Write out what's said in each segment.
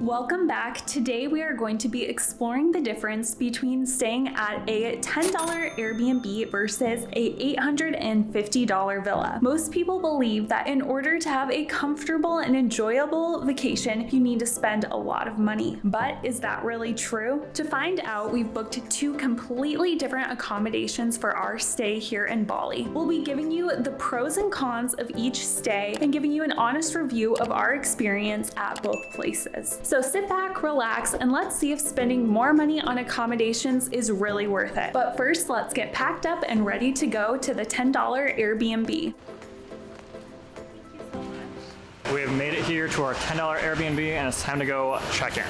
Welcome back. Today we are going to be exploring the difference between staying at a $10 Airbnb versus a $850 villa. Most people believe that in order to have a comfortable and enjoyable vacation, you need to spend a lot of money. But is that really true? To find out, we've booked two completely different accommodations for our stay here in Bali. We'll be giving you the pros and cons of each stay and giving you an honest review of our experience at both places. So sit back, relax, and let's see if spending more money on accommodations is really worth it. But first, let's get packed up and ready to go to the $10 Airbnb. We have made it here to our $10 Airbnb and it's time to go check in.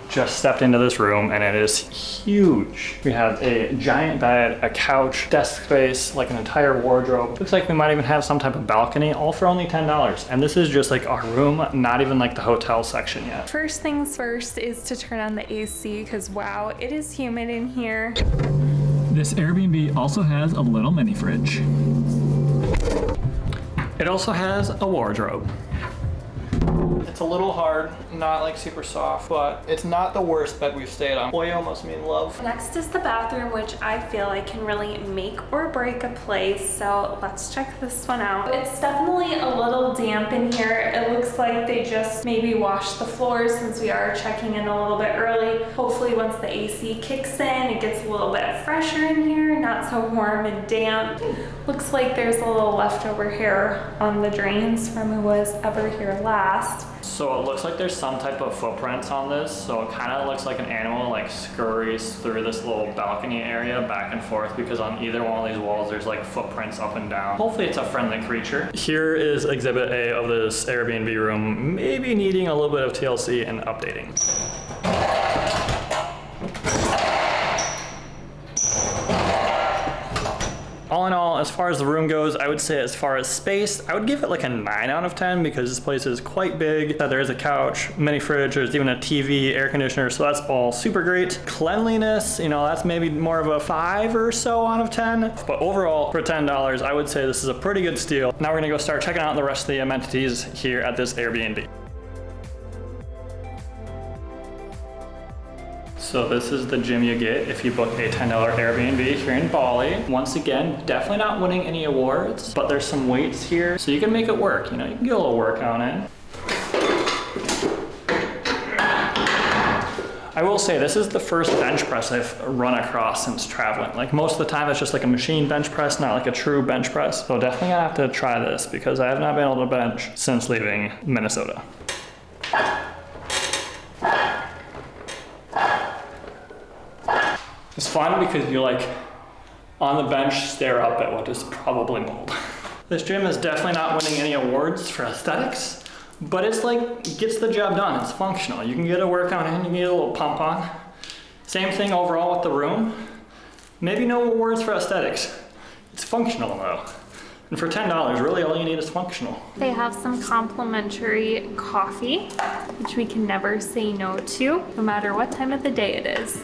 Just stepped into this room and it is huge. We have a giant bed, a couch, desk space, like an entire wardrobe. Looks like we might even have some type of balcony, all for only $10. And this is just like our room, not even like the hotel section yet. First things first is to turn on the AC because wow, it is humid in here. This Airbnb also has a little mini fridge. It also has a wardrobe. It's a little hard, not like super soft, but it's not the worst bed we've stayed on. Boy, you almost mean love. Next is the bathroom, which I feel like can really make or break a place. So let's check this one out. It's definitely a little damp in here. It looks like they just maybe washed the floors since we are checking in a little bit early. Hopefully once the AC kicks in, it gets a little bit fresher in here, not so warm and damp. Looks like there's a little leftover hair on the drains from who was ever here last. So it looks like there's some type of footprints on this. So it kind of looks like an animal like scurries through this little balcony area back and forth because on either one of these walls there's like footprints up and down. Hopefully it's a friendly creature. Here is exhibit A of this Airbnb room, maybe needing a little bit of TLC and updating. All in all, as far as the room goes, I would say as far as space, I would give it like a 9 out of 10 because this place is quite big. There is a couch, mini fridge, there's even a TV, air conditioner, so that's all super great. Cleanliness, you know, that's maybe more of a 5 or so out of 10. But overall, for $10, I would say this is a pretty good steal. Now we're gonna go start checking out the rest of the amenities here at this Airbnb. So this is the gym you get if you book a $10 Airbnb here in Bali. Once again, definitely not winning any awards, but there's some weights here, so you can make it work. You know, you can get a little workout in. I will say this is the first bench press I've run across since traveling. Like most of the time it's just like a machine bench press, not like a true bench press. So definitely gonna have to try this because I have not been able to bench since leaving Minnesota. It's fun because you like, on the bench, stare up at what is probably mold. This gym is definitely not winning any awards for aesthetics, but it's like, it gets the job done. It's functional. You can get a workout in, you can get a little pump on. Same thing overall with the room. Maybe no awards for aesthetics. It's functional though. And for $10, really all you need is functional. They have some complimentary coffee, which we can never say no to, no matter what time of the day it is.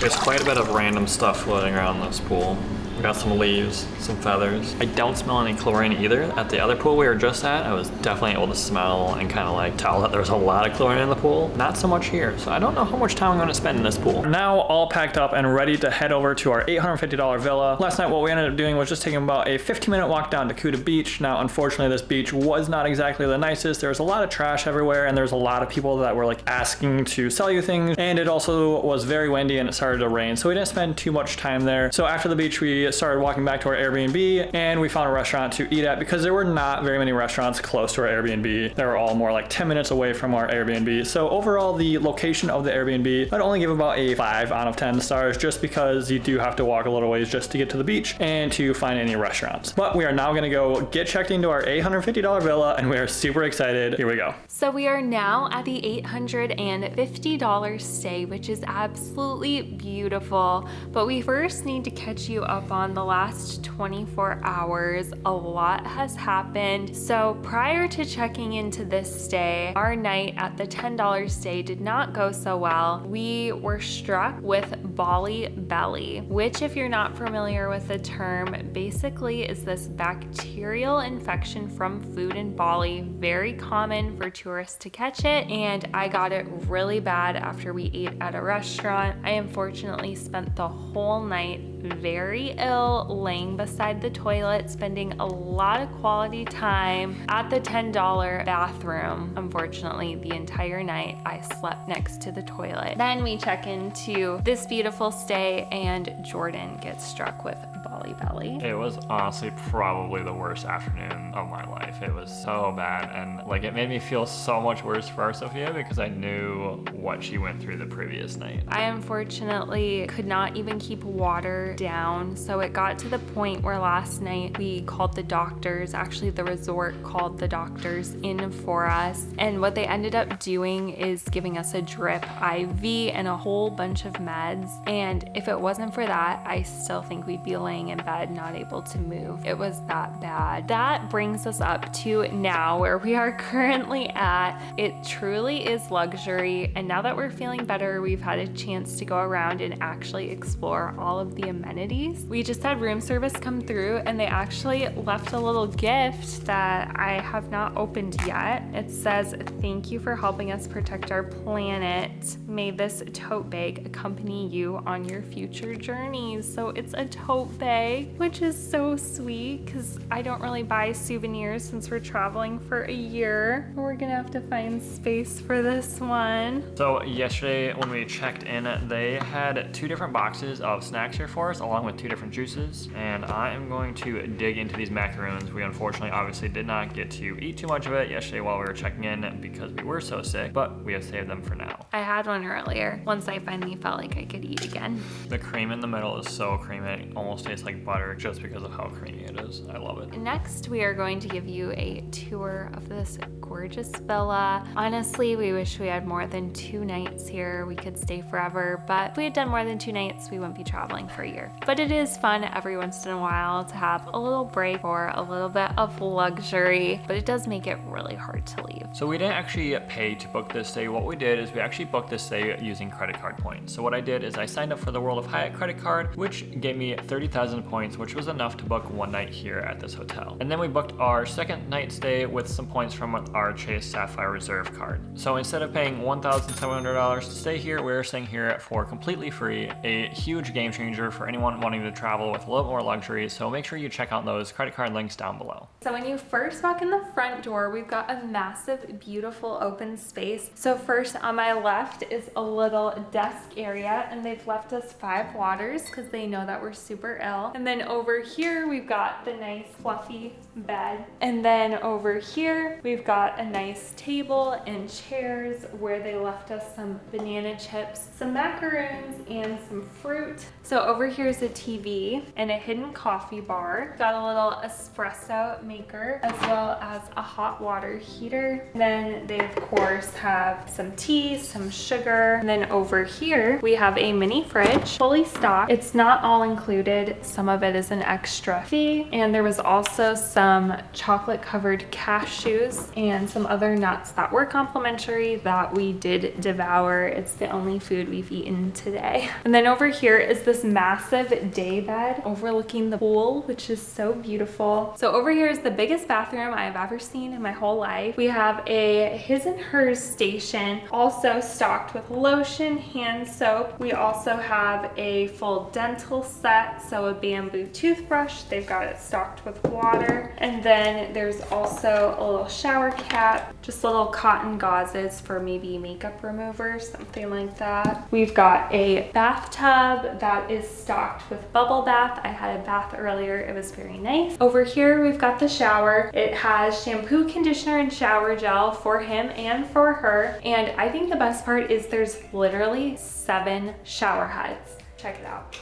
There's quite a bit of random stuff floating around this pool. We got some leaves, some feathers. I don't smell any chlorine either. At the other pool we were just at, I was definitely able to smell and kind of like tell that there's a lot of chlorine in the pool. Not so much here, so I don't know how much time I'm gonna spend in this pool. Now all packed up and ready to head over to our $850 villa. Last night what we ended up doing was just taking about a 15-minute walk down to Kuta Beach. Now unfortunately this beach was not exactly the nicest. There was a lot of trash everywhere and there's a lot of people that were like asking to sell you things, and it also was very windy and it started to rain, so we didn't spend too much time there. So after the beach we we started walking back to our Airbnb and we found a restaurant to eat at because there were not very many restaurants close to our Airbnb. They were all more like 10 minutes away from our Airbnb. So overall, the location of the Airbnb, I'd only give about a 5 out of 10 stars just because you do have to walk a little ways just to get to the beach and to find any restaurants. But we are now gonna go get checked into our $850 villa and we are super excited. Here we go. So we are now at the $850 stay, which is absolutely beautiful. But we first need to catch you up on the last 24 hours. A lot has happened. So prior to checking into this stay, our night at the $10 stay did not go so well. We were struck with Bali belly, which, if you're not familiar with the term, basically is this bacterial infection from food in Bali. Very common for tourists to catch it, and I got it really bad after we ate at a restaurant. I unfortunately spent the whole night very ill, laying beside the toilet, spending a lot of quality time at the $10 bathroom. Unfortunately, the entire night I slept next to the toilet. Then we check into this beautiful stay and Jordan gets struck with Bali belly. It was honestly probably the worst afternoon of my life. It was so bad, and like it made me feel so much worse for our Sophia because I knew what she went through the previous night. I unfortunately could not even keep water down, so it got to the point where last night we called the doctors. Actually, the resort called the doctors in for us, and what they ended up doing is giving us a drip IV and a whole bunch of meds, and if it wasn't for that, I still think we'd be laying in bed not able to move. It was that bad. That brings us up to now where we are currently at. It truly is luxury, and now that we're feeling better, we've had a chance to go around and actually explore all of the amenities. We just had room service come through and they actually left a little gift that I have not opened yet. It says, "Thank you for helping us protect our planet. May this tote bag accompany you on your future journeys." So it's a tote bag, which is so sweet because I don't really buy souvenirs since we're traveling for a year. We're gonna have to find space for this one. So yesterday when we checked in, they had 2 different boxes of snacks here for us along with 2 different juices, and I am going to dig into these macaroons. We unfortunately obviously did not get to eat too much of it yesterday while we were checking in because we were so sick, but we have saved them for now. I had one earlier once I finally felt like I could eat again. The cream in the middle is so creamy, it almost tastes like butter just because of how creamy it is. I love it. Next, we are going to give you a tour of this gorgeous villa. Honestly, we wish we had more than 2 nights here. We could stay forever, but if we had done more than 2 nights, we wouldn't be traveling for a year. But it is fun every once in a while to have a little break or a little bit of luxury, but it does make it really hard to leave. So we didn't actually pay to book this stay. What we did is we actually booked this stay using credit card points. So what I did is I signed up for the World of Hyatt credit card, which gave me 30,000 points, which was enough to book 1 night here at this hotel. And then we booked our second night stay with some points from our Chase Sapphire Reserve card. So instead of paying $1,700 to stay here, we're staying here for completely free. A huge game changer for anyone wanting to travel with a little more luxury. So make sure you check out those credit card links down below. So when you first walk in the front door, we've got a massive, beautiful open space. So first on my left is a little desk area, and they've left us 5 waters because they know that we're super ill. And then over here, we've got the nice fluffy bed. And then over here, we've got a nice table and chairs where they left us some banana chips, some macaroons, and some fruit. So over here is a TV and a hidden coffee bar. Got a little espresso maker as well as a hot water heater. Then they of course have some tea, some sugar. And then over here we have a mini fridge, fully stocked. It's not all included. Some of it is an extra fee. And there was also some chocolate covered cashews and some other nuts that were complimentary that we did devour. It's the only food we've eaten today. And then over here is this massive day bed overlooking the pool, which is so beautiful. So over here is the biggest bathroom I have ever seen in my whole life. We have a his and hers station, also stocked with lotion, hand soap. We also have a full dental set, so a bamboo toothbrush. They've got it stocked with water. And then there's also a little shower cap, just little cotton gauzes for maybe makeup remover, something like that. We've got a bathtub that is stocked with bubble bath. I had a bath earlier, it was very nice. Over here we've got the shower. It has shampoo, conditioner, and shower gel for him and for her. And I think the best part is there's literally 7 shower heads. Check it out.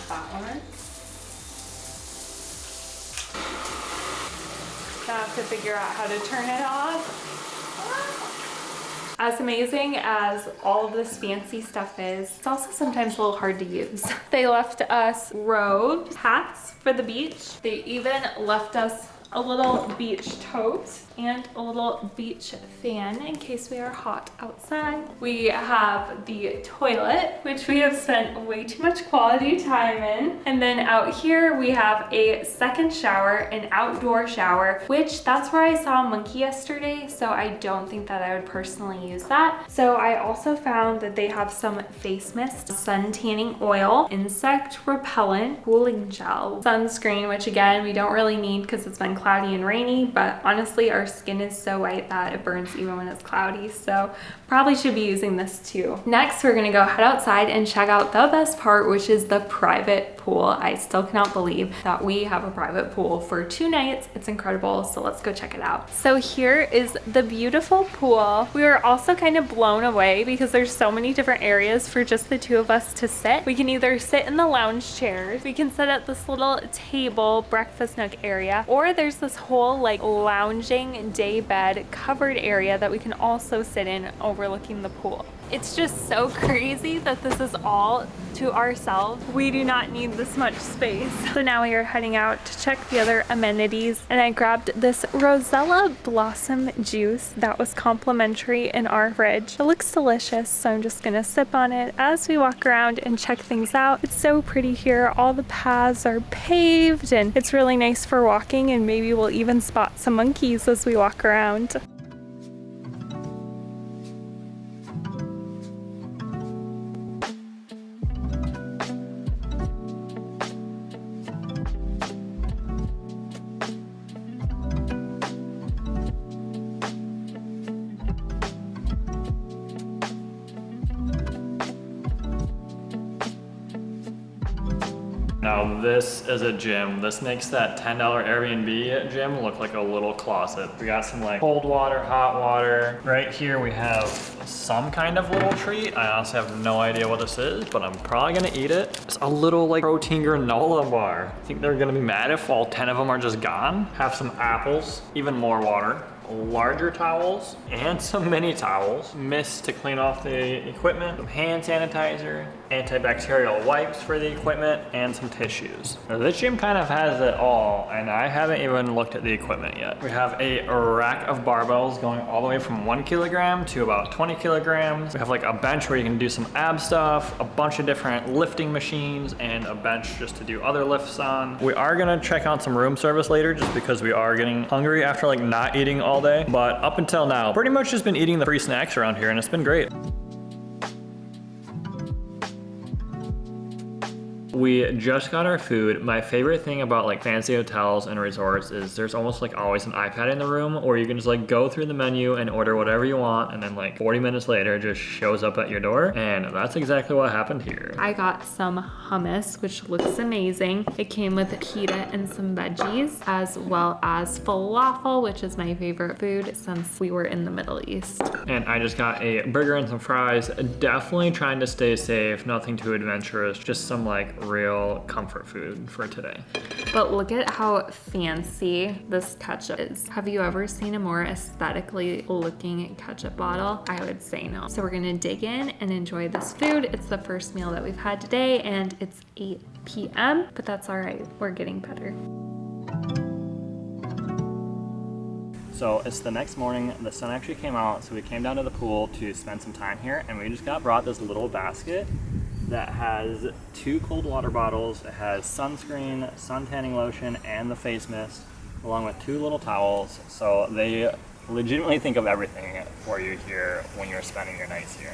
That one. Now I have to figure out how to turn it off. As amazing as all of this fancy stuff is, it's also sometimes a little hard to use. They left us robes, hats for the beach. They even left us a little beach tote and a little beach fan in case we are hot outside. We have the toilet, which we have spent way too much quality time in. And then out here we have a second shower, an outdoor shower, which that's where I saw a monkey yesterday. So I don't think that I would personally use that. So I also found that they have some face mist, sun tanning oil, insect repellent, cooling gel, sunscreen, which again, we don't really need because it's been cloudy and rainy, but honestly, our skin is so white that it burns even when it's cloudy, so probably should be using this too. Next, we're gonna go head outside and check out the best part, which is the private pool. I still cannot believe that we have a private pool for 2 nights. It's incredible, so let's go check it out. So here is the beautiful pool. We were also kind of blown away because there's so many different areas for just the 2 of us to sit. We can either sit in the lounge chairs, we can sit at this little table, breakfast nook area, or there's this whole like lounging day bed covered area that we can also sit in overlooking the pool. It's just so crazy that this is all to ourselves. We do not need this much space. So now we are heading out to check the other amenities, and I grabbed this Rosella Blossom juice that was complimentary in our fridge. It looks delicious, so I'm just gonna sip on it as we walk around and check things out. It's so pretty here. All the paths are paved and it's really nice for walking, and maybe we'll even spot some monkeys as we walk around. Now this is a gym. This makes that $10 Airbnb gym look like a little closet. We got some like cold water, hot water. Right here we have some kind of little treat. I honestly have no idea what this is, but I'm probably gonna eat it. It's a little like protein granola bar. I think they're gonna be mad if all 10 of them are just gone. Have some apples, even more water, larger towels, and some mini towels. Mist to clean off the equipment, some hand sanitizer, antibacterial wipes for the equipment, and some tissues. Now this gym kind of has it all, and I haven't even looked at the equipment yet. We have a rack of barbells going all the way from 1 kilogram to about 20 kilograms. We have like a bench where you can do some ab stuff, a bunch of different lifting machines, and a bench just to do other lifts on. We are gonna check out some room service later just because we are getting hungry after like not eating all day. But up until now, pretty much just been eating the free snacks around here, and it's been great. We just got our food. My favorite thing about like fancy hotels and resorts is there's almost like always an iPad in the room, or you can just like go through the menu and order whatever you want, and then like 40 minutes later it just shows up at your door. And that's exactly what happened here. I got some hummus, which looks amazing. It came with pita and some veggies, as well as falafel, which is my favorite food since we were in the Middle East. And I just got a burger and some fries. Definitely trying to stay safe, nothing too adventurous, just some like real comfort food for today. But look at how fancy this ketchup is. Have you ever seen a more aesthetically looking ketchup bottle? I would say no. So we're gonna dig in and enjoy this food. It's the first meal that we've had today, and it's 8 p.m., but that's all right. We're getting better. So it's the next morning, the sun actually came out, so we came down to the pool to spend some time here, and we just got brought this little basket that has 2 cold water bottles. It has sunscreen, sun tanning lotion, and the face mist, along with 2 little towels. So they legitimately think of everything for you here when you're spending your nights here.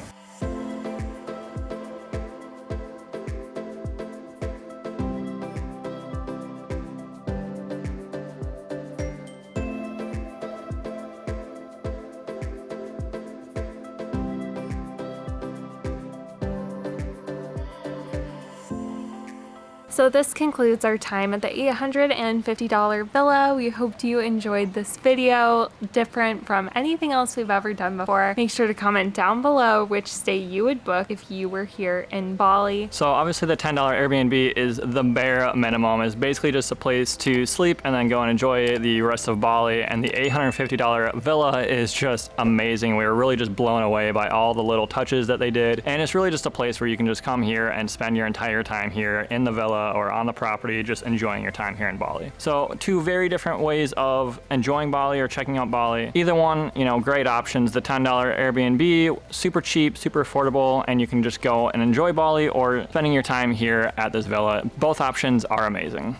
So this concludes our time at the $850 villa. We hope you enjoyed this video, different from anything else we've ever done before. Make sure to comment down below which stay you would book if you were here in Bali. So obviously the $10 Airbnb is the bare minimum. It's basically just a place to sleep and then go and enjoy the rest of Bali. And the $850 villa is just amazing. We were really just blown away by all the little touches that they did. And it's really just a place where you can just come here and spend your entire time here in the villa or on the property, just enjoying your time here in Bali. So two very different ways of enjoying Bali or checking out Bali. Either one, you know, great options. The $10 Airbnb, super cheap, super affordable, and you can just go and enjoy Bali or spending your time here at this villa. Both options are amazing.